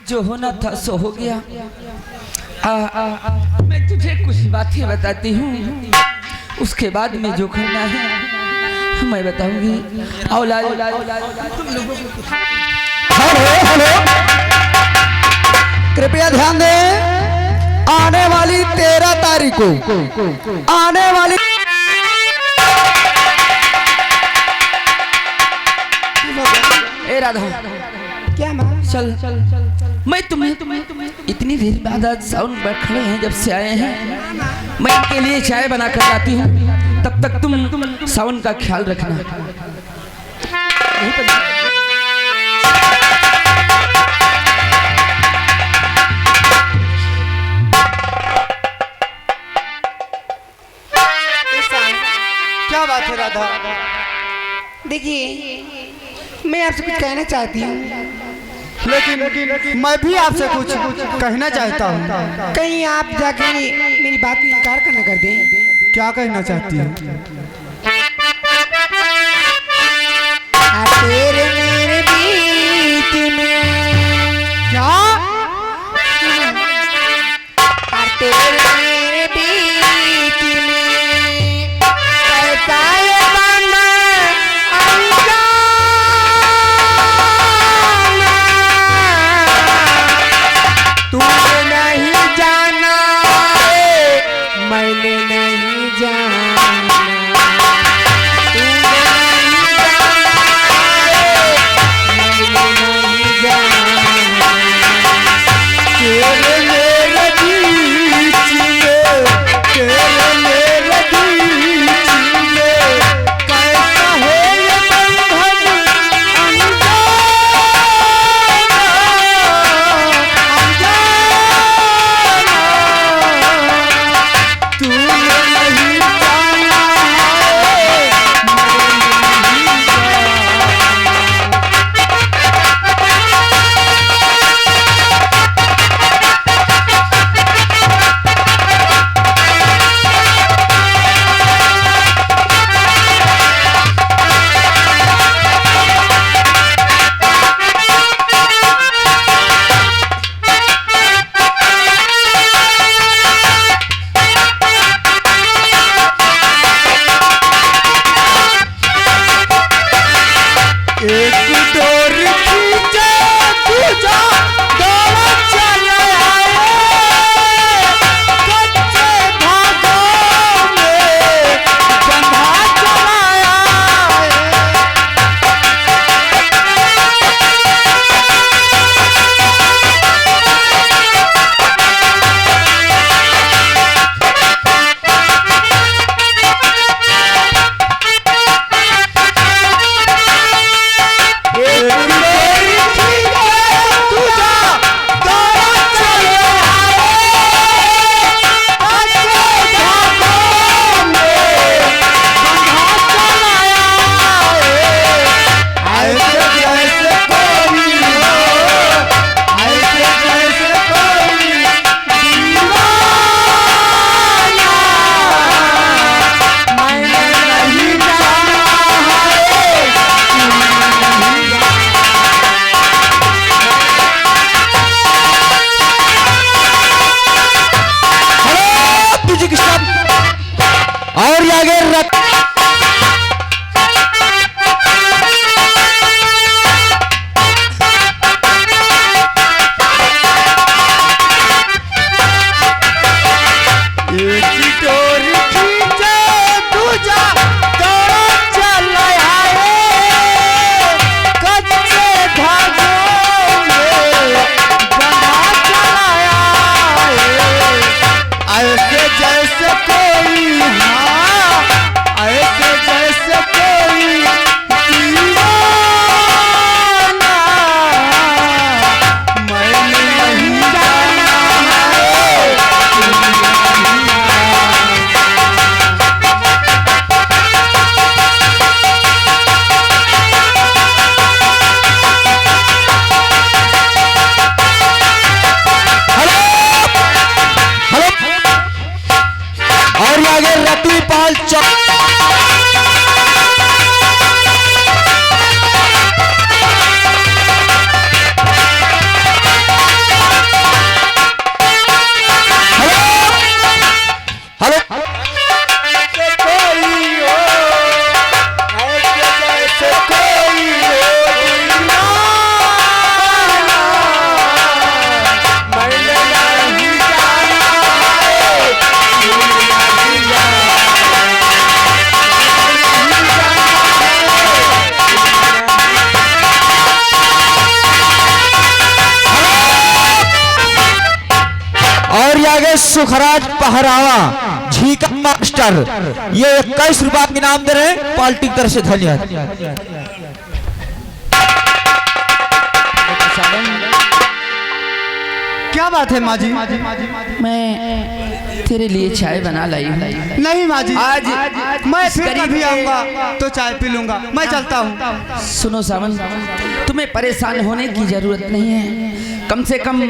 जो होना था सो हो गया। मैं तुझे कुछ बातें बताती हूँ, उसके बाद में जो करना है मैं बताऊंगी। औलाद तुम लोगों को हेलो, कृपया ध्यान दें, आने वाली 13 तारीख को आने वाली ए राधा क्या मां चल मैं तुम्हें इतनी देर बाद आज साउंड पर खड़े हैं, जब से आए हैं मैं इनके लिए चाय बना कर लाती हूँ, तब तक तुम साउंड का ख्याल रखना। क्या बात है राधा? देखिए मैं आपसे कुछ कहना चाहती हूँ, लेकिन मैं भी आपसे कुछ कहना चाहता हूँ। कहीं आप जाके मेरी बात में इनकार करना कर दें। क्या कहना चाहती है? तेरे मेरे बीच में क्या तेरे मेरे बीच में कैसा ये बना अनजाना, तूने नहीं जाना मैंने नहीं जाना, तूने नहीं जाना मैंने नहीं जाना, तेरे मेरे बीच में तेरे मेरे बीच में कैसा है ये बंधन अनजाना, तूने नहीं जाना है मैंने नहीं एक डोर खींचे दूजा दौड़ा चले आए, कच्चे धागों में जंधा चलाया एक डोर खींचे आगे सुखराज पहरावा झीका मास्टर, ये 21 रुपया के इनाम दे रहे हैं पार्टी की तरफ से। धन्यवाद। क्या बात है माँ जी? मैं तेरे लिए चाय बना लाई हूँ। नहीं माँ जी, आज मैं फिर गरीब कभी के- आऊंगा तो चाय पी लूंगा। मैं चलता हूँ। सुनो सावन, तुम्हें परेशान होने की जरूरत नहीं है। कम से कम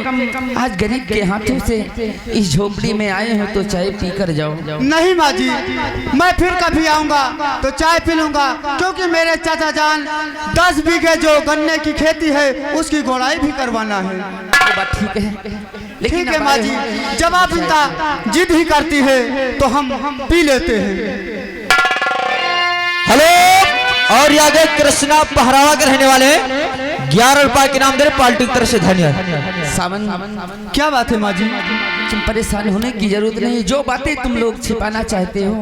आज गरीब के हाथों से इस झोपड़ी में आए हो तो चाय पी कर जाओ। नहीं माँ जी, मैं फिर कभी आऊंगा तो चाय पी लूंगा, क्योंकि मेरे चाचा जान 10 बीघे जो गन्ने की खेती है उसकी गोड़ाई भी करवाना है। वो बात ठीक है, लेकिन ठीक है अब माँ आए जी, हो। जब आप इनका जिद ही करती है तो हम पी लेते हैं। हेलो, और ये आगे कृष्णा पहरावा के रहने वाले 11 रुपया के इनाम दे रहे पार्टी की तरफ से। धन्यवाद। सावन, क्या बात है माँ जी? तुम परेशान होने की जरूरत नहीं। जो बातें तुम लोग छिपाना चाहते हो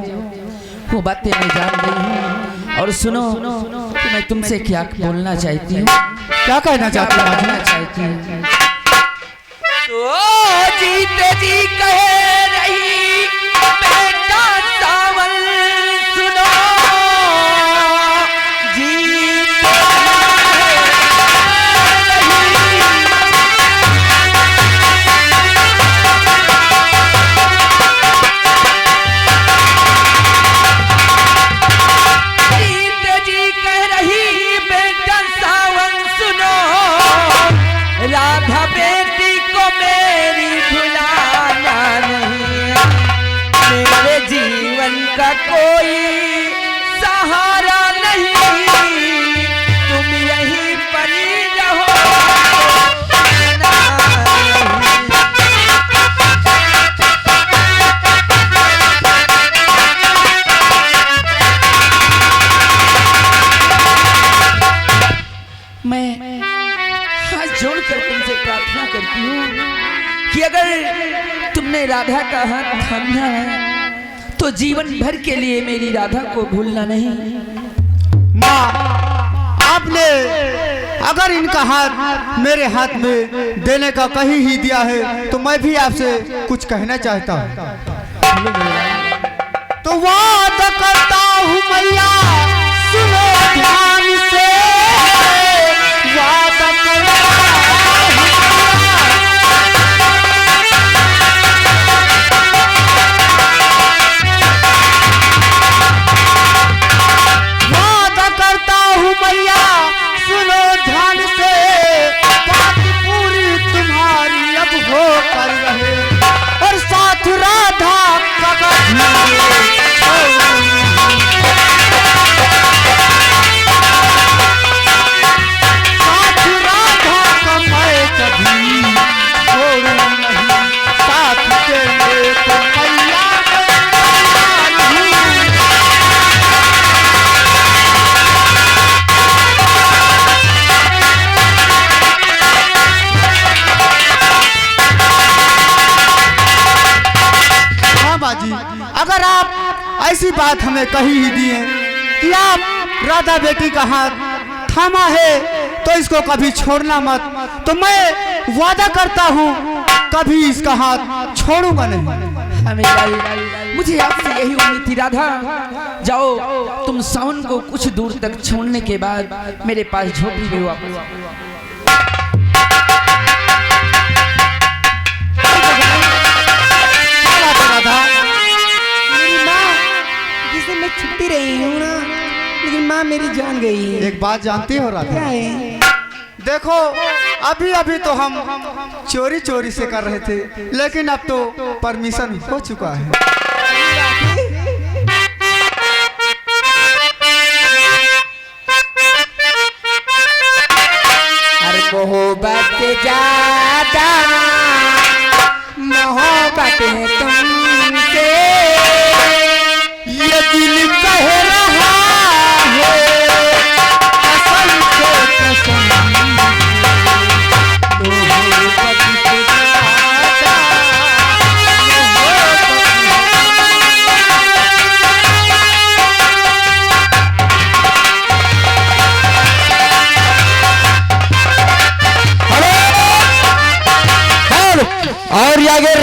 वो बातें मैं जान गई हूँ। और सुनो कि मैं तुमसे क्या बोलना चाहती हूँ, क्या कहना चाहती हैं माँ जी? बोलना चाहती हूँ। तो जीते जी कहे रही बेटा सावन, सुनो जीते जी कह रही बेटा सावन, सुनो राधा बेटी को मेरी भुलाना नहीं। मेरे जीवन का कोई सहारा नहीं, तुम यहीं पर ही रहो। मैं हाथ जोड़कर तुमसे प्रार्थना करती हूँ कि अगर तुमने राधा का हाथ थामा है तो जीवन भर के लिए मेरी राधा को भूलना नहीं। माँ, आपने अगर इनका हाथ मेरे हाथ में देने का कहीं ही दिया है तो मैं भी आपसे कुछ कहना चाहता हूँ। तो वादा करता हूँ मैया, सुनो ध्यान से, वादा करता हूँ वादा करता हूँ मैया, सुनो ध्यान से, बात पूरी तुम्हारी अब हो कर रहे, और साथ राधा का साथ राधा का मैं कभी छोड़ू नहीं, साथ तेरे तो मैया मैं नहीं। हाँ बाजी, अगर आप ऐसी बात हमें कही ही दी है कि आप राधा बेटी का हाथ थामा है तो इसको कभी छोड़ना मत, तो मैं वादा करता हूँ कभी इसका हाथ छोड़ूंगा नहीं। मुझे आपसे यही उम्मीद थी राधा। जाओ, तुम सावन को कुछ दूर तक छोड़ने के बाद मेरे पास झोपड़ी में वापस राधा, मेरी माँ जिसे मैं छुट्टी रही हूँ ना, लेकिन माँ मेरी जान गई है। एक बात जानती हो राधा? क्या है? देखो, अभी अभी तो हम चोरी चोरी से कर रहे थे, लेकिन अब तो परमिशन हो चुका है। अरे मोहब्बत ज्यादा मोहब्बत है तुमसे, ये दिल कह रहा है कसम से कसम, मोहब्बत से ज्यादा और ये आगे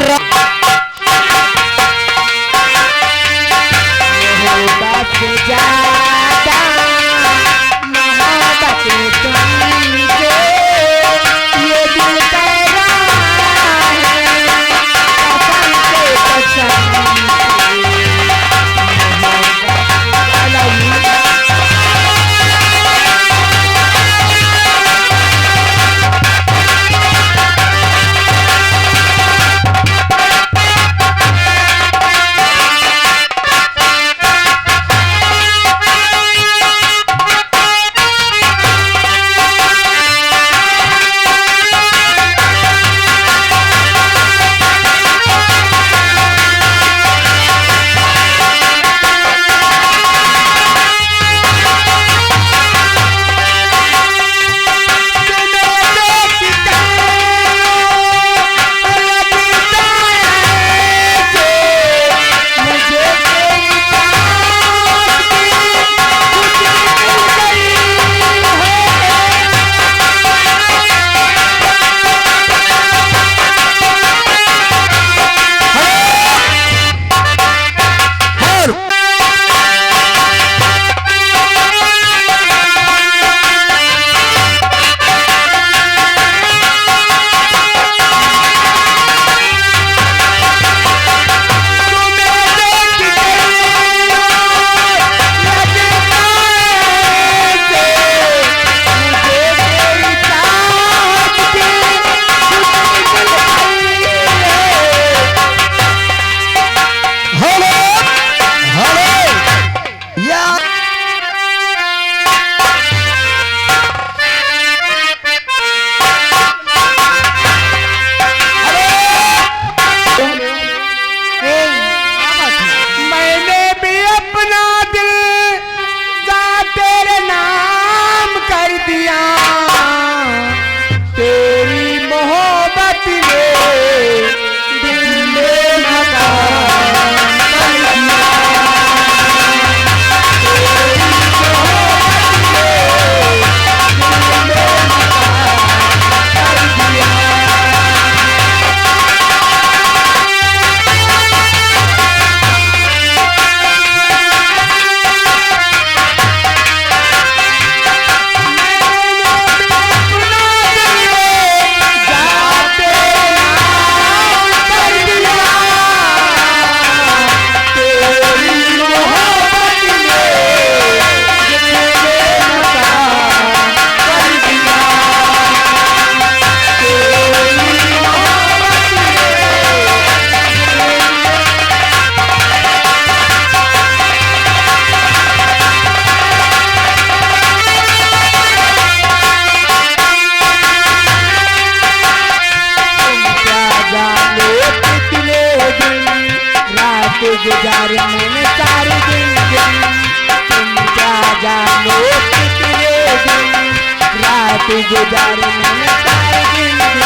तू गुजारी मन सारी जिंदगी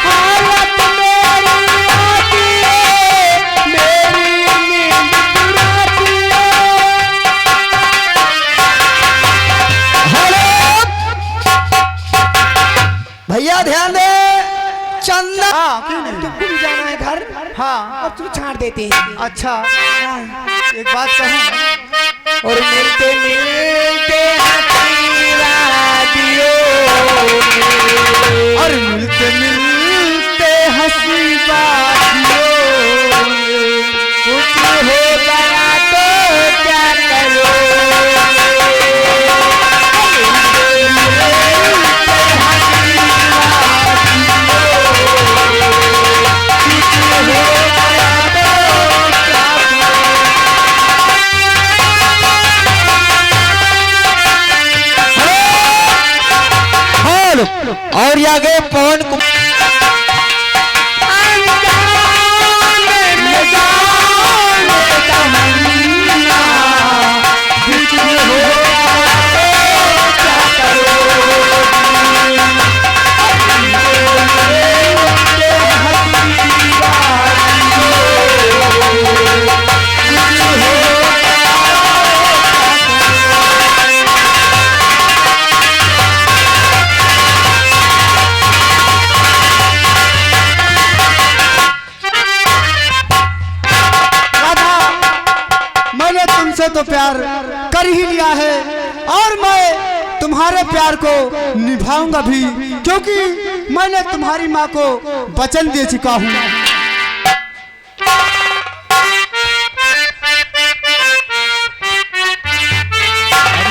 हालत मेरी आती है मेरी नींद चुराती है। भैया ध्यान दे, चंदा हाँ क्यों नहीं? तुमको भी जाना है घर हाँ और तू छाड़ देते हैं। अच्छा हाँ। एक बात कहूँ, और मिलते मिलते और मिलते मिलते हंसी बातियों कुछ हो गया तो क्या करो और ये आगे पवन कुमार तुमसे तो प्यार कर ही लिया है और मैं तुम्हारे प्यार को निभाऊंगा भी, क्योंकि मैंने तुम्हारी माँ को वचन दे चुका हूँ।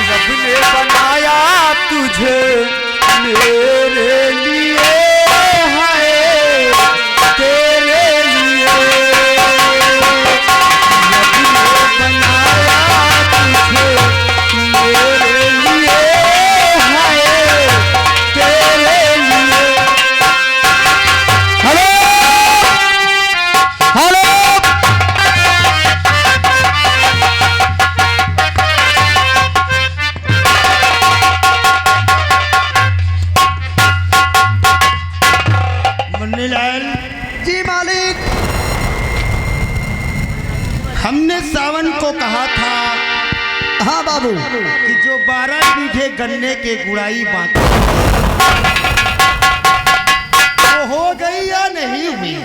रब ने बनाया तुझे मेरे लिए है तेरे लिए, जी मालिक। हमने सावन को कहा था हाँ बाबू, कि जो 12 बीघे गन्ने के गुड़ाई बांटे वो हो गई या नहीं हुई?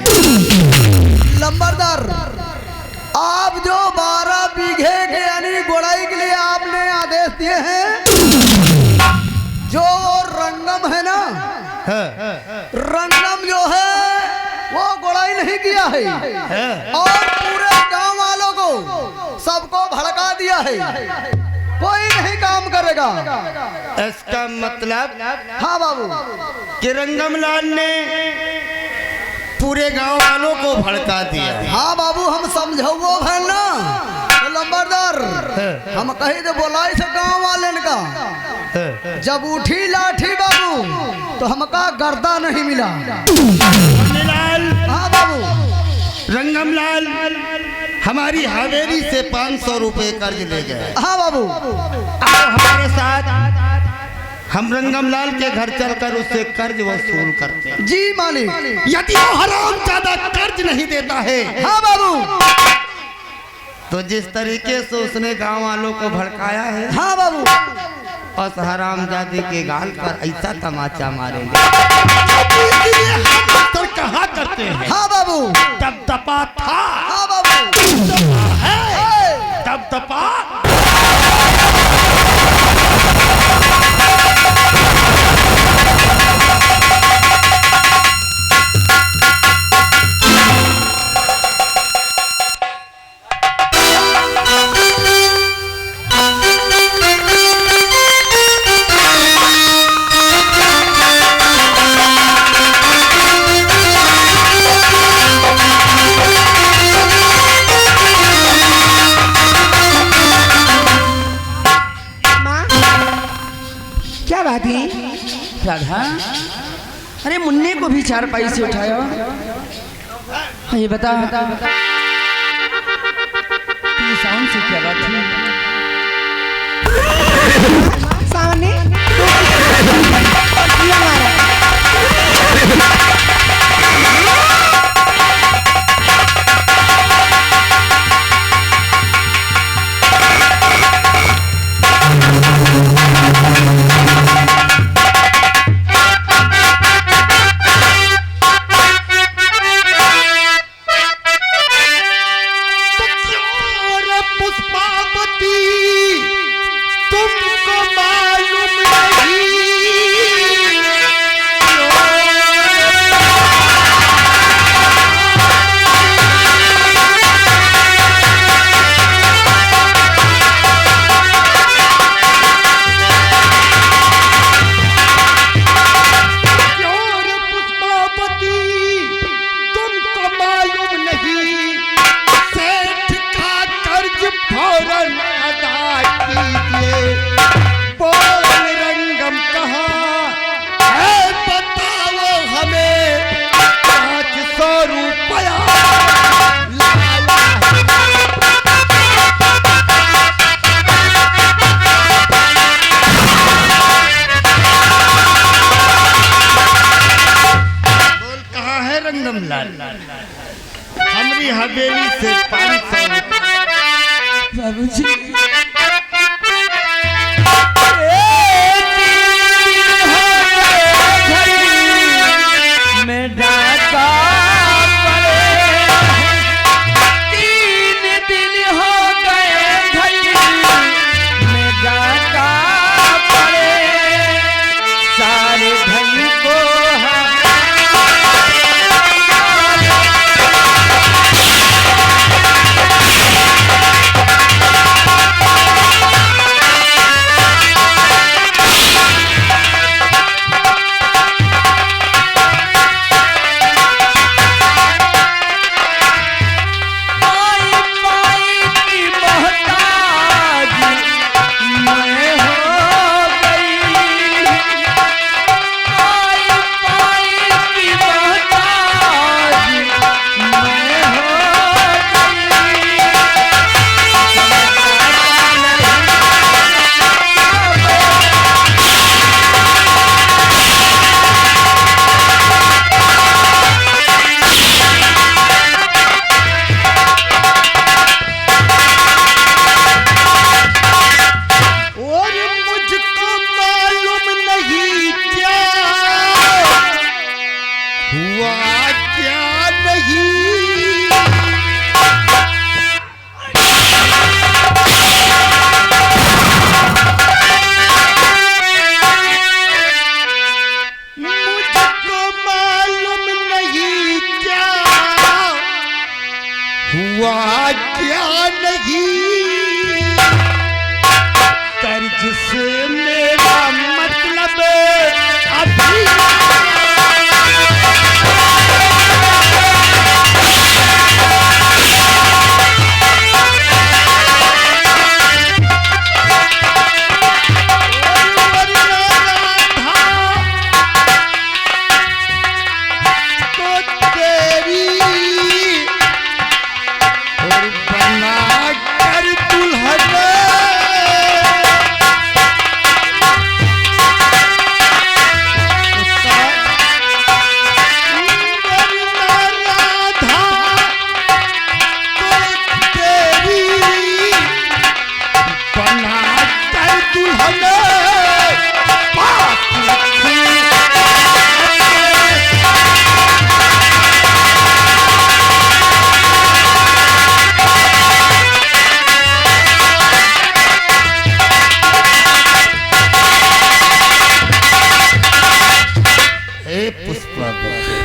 लंबरदार, आप जो 12 बीघे के यानी गुड़ाई के लिए आपने आदेश दिए हैं, जो रंगम है ना, रंगम जो है वो गुड़ाई नहीं किया है और पूरे गांव वालों को सबको भड़का दिया है, कोई नहीं काम करेगा। इसका मतलब हाँ बाबू, कि रंगमलाल ने पूरे गांव वालों को भड़का दिया। हाँ बाबू, हम समझो है ना तो लंबरदार, हम कहीं तो बोलाई से गांव वाले का जब उठी लाठी बाबू तो हमका गर्दा नहीं मिला। हाँ बाबू, रंगमलाल हमारी हवेली से 500 रुपए कर्ज ले गए। हाँ बाबू, आओ हमारे साथ, हम रंगमलाल के घर चलकर उससे कर्ज वसूल करते हैं। जी मालिक। यदि वो हरामजादा कर्ज नहीं देता है, हाँ बाबू, तो जिस तरीके से उसने गांव वालों को भड़काया है, हाँ बाबू, उस हरामजादे के गाल पर ऐसा तमाचा मारेंगे। तो कहा करते हैं, हाँ बाबू, दबदबा था, हाँ बाबू, है दबदबा। राधा, अरे मुन्ने को भी 4 पैसे उठाया। ये बता ये साउंड से क्या बात है? सामने लाल हमारी हवेली से 500 बाबूजी मैं डाका पड़े 3 दिन हो गए घड़ी मैं डाका पड़े सारे धन को हुआ क्या नहीं कर्ज से मेरा मतलब अभी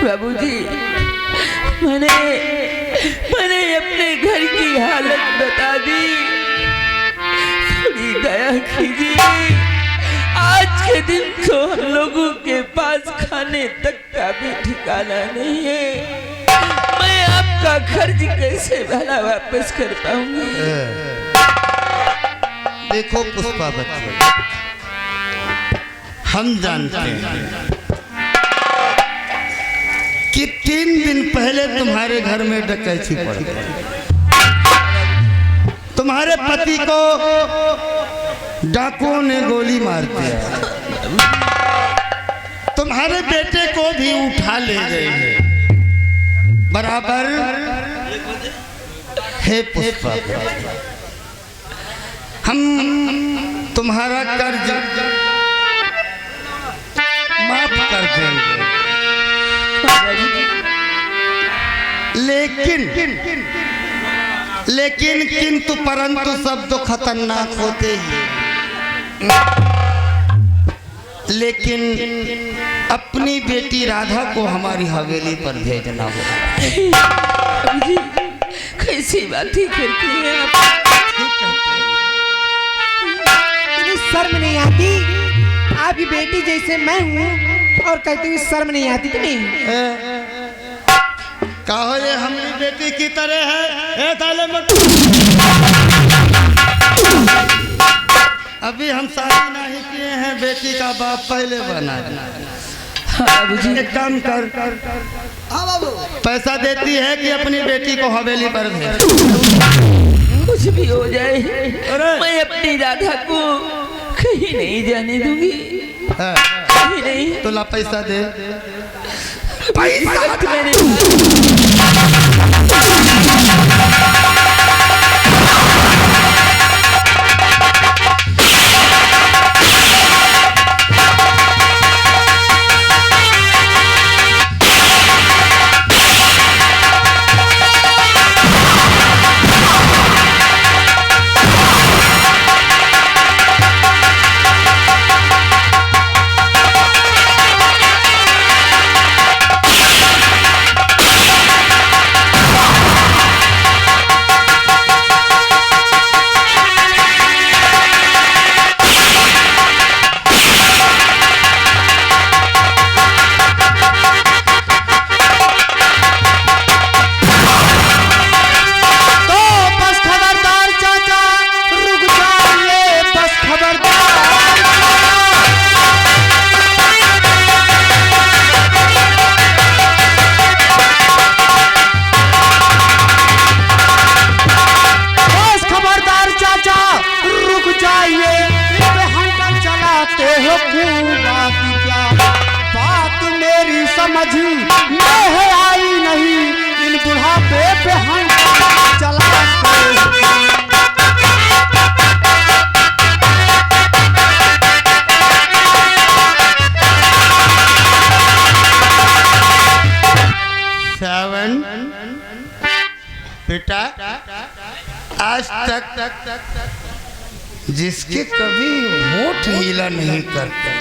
बाबूजी मैंने अपने घर की हालत बता दी थोड़ी दया कीजिए आज के दिन तो हम लोगों के पास खाने तक का भी ठिकाना नहीं है मैं आपका खर्च कैसे भला वापस कर पाऊंगी। देखो पुष्पा बच्ची हम जानते हैं कि 3 दिन पहले तुम्हारे घर में डकैती पड़ी तुम्हारे पति को डाकुओं ने गोली मार दिया तुम्हारे बेटे को भी उठा ले गए बराबर है पुष्पा हम तुम्हारा कर्ज माफ कर देंगे लेकिन किंतु परंतु सब तो खतरनाक होते ही लेकिन अपनी बेटी राधा को हमारी हवेली पर भेजना होगा। कैसी बातें करती हैं आप तुम्हें शर्म नहीं आती आपकी बेटी जैसे मैं हूँ और कहती हूँ शर्म नहीं आती तुम्हें कहो ये हमारी बेटी की तरह है ताले मत अभी हम शादी नहीं किए हैं बेटी का बाप पहले बना एक काम कर पैसा देती है कि अपनी बेटी को हवेली पर भेज कुछ भी हो जाए मैं अपनी राधा को कहीं नहीं जाने दूंगी कहीं नहीं तो ला पैसा दे गलत मैंने समझ में है आई नहीं इन बुढ़ापे पे हम चलाते। सावन बेटा आज तक जिसके कभी होठ हीला नहीं करते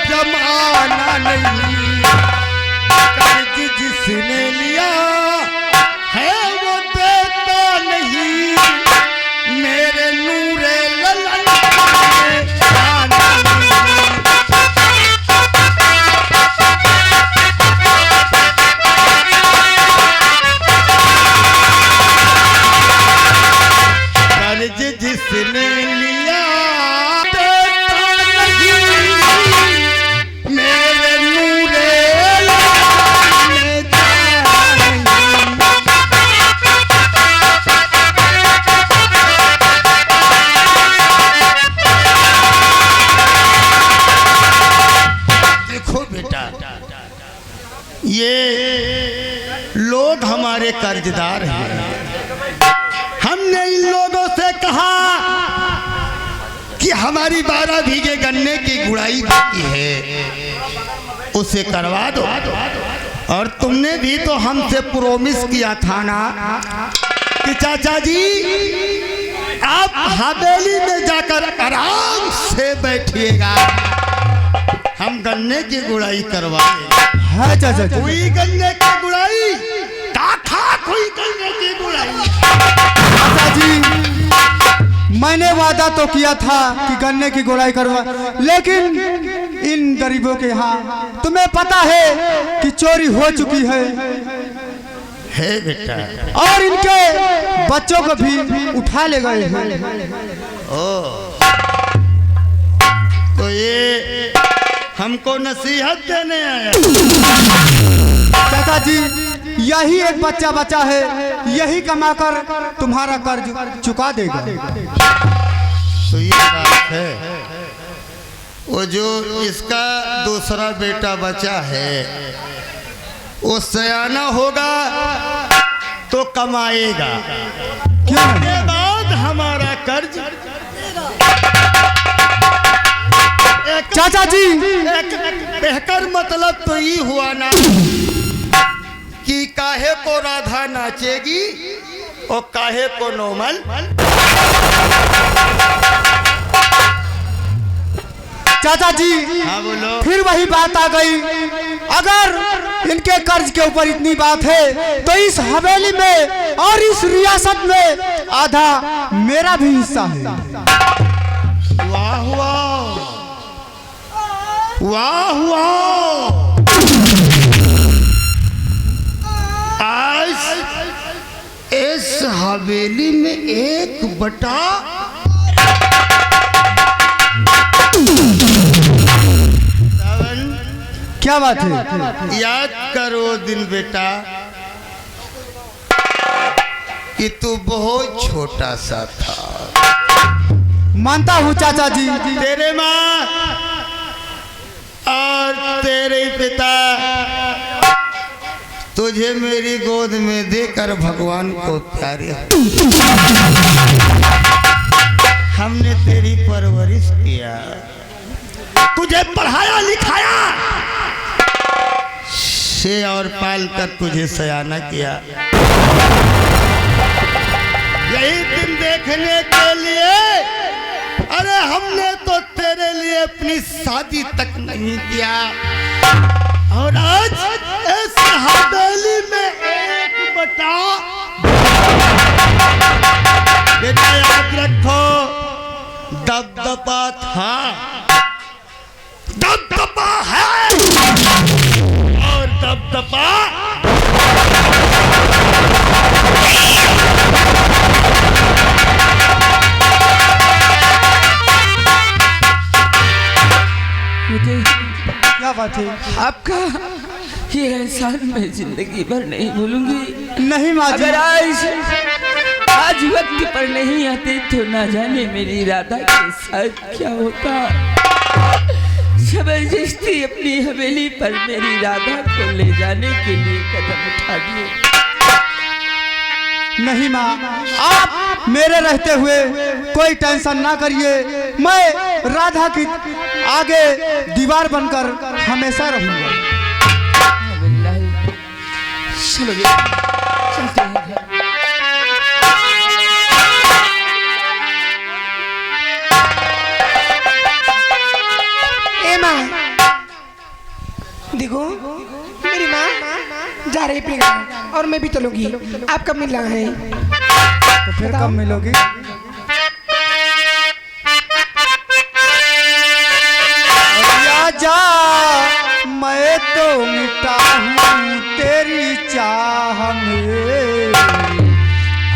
जमाना नहीं। कर्ज जिसने लिया है वो देता नहीं। मेरे नूरे ललन कर्ज जिसने लिया ये लोग हमारे कर्जदार हैं। हमने इन लोगों से कहा कि हमारी 12 बीघे गन्ने की गुड़ाई बाकी है, उसे करवा दो। और तुमने भी तो हमसे प्रोमिस किया था ना कि चाचा जी आप हवेली में जाकर आराम से बैठिएगा, हम गन्ने की गुड़ाई करवाएंगे। है चाचा जी। कोई गन्ने की गुड़ाई काका, कोई गन्ने की गुड़ाई। चाचा जी मैंने वादा तो किया था कि गन्ने की गुड़ाई करवा, लेकिन इन गरीबों के यहाँ तुम्हें पता है कि चोरी हो चुकी है बेटा, और इनके बच्चों को भी उठा ले गए हैं। तो ये हमको नसीहत देने आया। चाचा जी यही एक बच्चा बचा है, यही कमाकर तुम्हारा कर्ज चुका देगा। तो ये बात है, वो जो इसका दूसरा बेटा बचा है वो सयाना होगा तो कमाएगा, उसके बाद हमारा कर्ज। चाचा जी एक बेहतर मतलब तो ये हुआ ना कि काहे को राधा नाचेगी और काहे को नोमल। चाचा जी हाँ बोलो। फिर वही बात आ गई, अगर इनके कर्ज के ऊपर इतनी बात है तो इस हवेली में और इस रियासत में आधा मेरा भी हिस्सा है। वाह वाह वाह वाह। आज इस हवेली में 1/7 क्या बात है? याद करो दिन बेटा कि तू बहुत छोटा सा था। मानता हूँ चाचा जी। तेरे माँ और तेरे पिता तुझे मेरी गोद में देकर भगवान को प्यारे, हमने तेरी परवरिश किया, तुझे पढ़ाया लिखाया, से और पाल कर तुझे सयाना किया। यही दिन देखने के लिए अरे हमने तो तेरे लिए अपनी शादी तक नहीं किया, और आज इस हवेली में 1/7 बेटा याद रखो, दबदबा था, दबदबा है, और दबदबा मुझे क्या बात है? आपका ये एहसान मैं जिंदगी भर नहीं भूलूंगी। नहीं माँ जी। अगर आज वक्त पर नहीं आते तो ना जाने मेरी राधा के साथ क्या होता। जबरदस्ती अपनी हवेली पर मेरी राधा को ले जाने के लिए कदम उठा दिए। नहीं माँ, आप मेरे रहते हुए कोई टेंशन ना करिए, मैं राधा की आगे दीवार बनकर हमेशा रहूंगा। चलो बेटा, चलते हैं घर। ए माँ, देखो मेरी माँ जा रही अपने घर और मैं भी चलूंगी। आप कब मिलना है? तो फिर कब मिलोगी? जा मैं तो मिटा हूँ तेरी चाह में,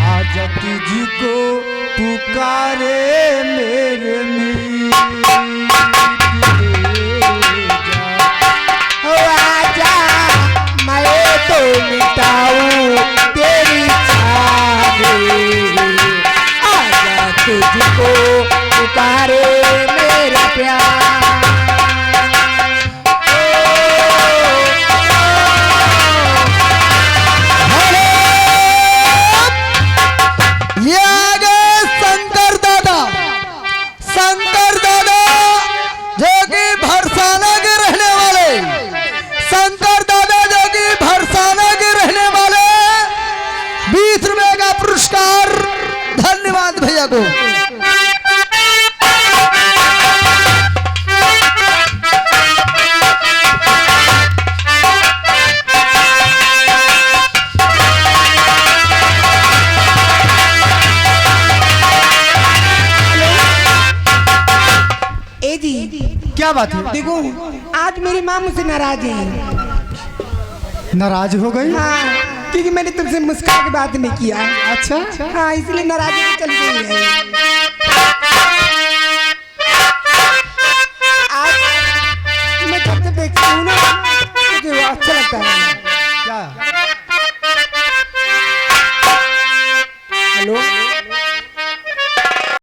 आज तुझको पुकारे मेरे मीत। आजा मैं तो मिटाऊं तेरी चाह में, आजा तुझको पुकारे मेरा प्यार। ये आगे शंकर दादा जो कि भरसाना के रहने वाले, शंकर दादा जो कि भरसाना के रहने वाले, 20 रुपए का पुरस्कार। धन्यवाद भैया को। क्या बात है? देखो आज मेरी माँ मुझसे नाराज है। नाराज हो गई? हाँ, क्योंकि मैंने तुमसे मुस्कुरा के बात नहीं किया। अच्छा, हाँ, इसलिए नाराज होकर चली गई है। आज मैं जब देखती हूँ ना मुझे वो अच्छा लगता है।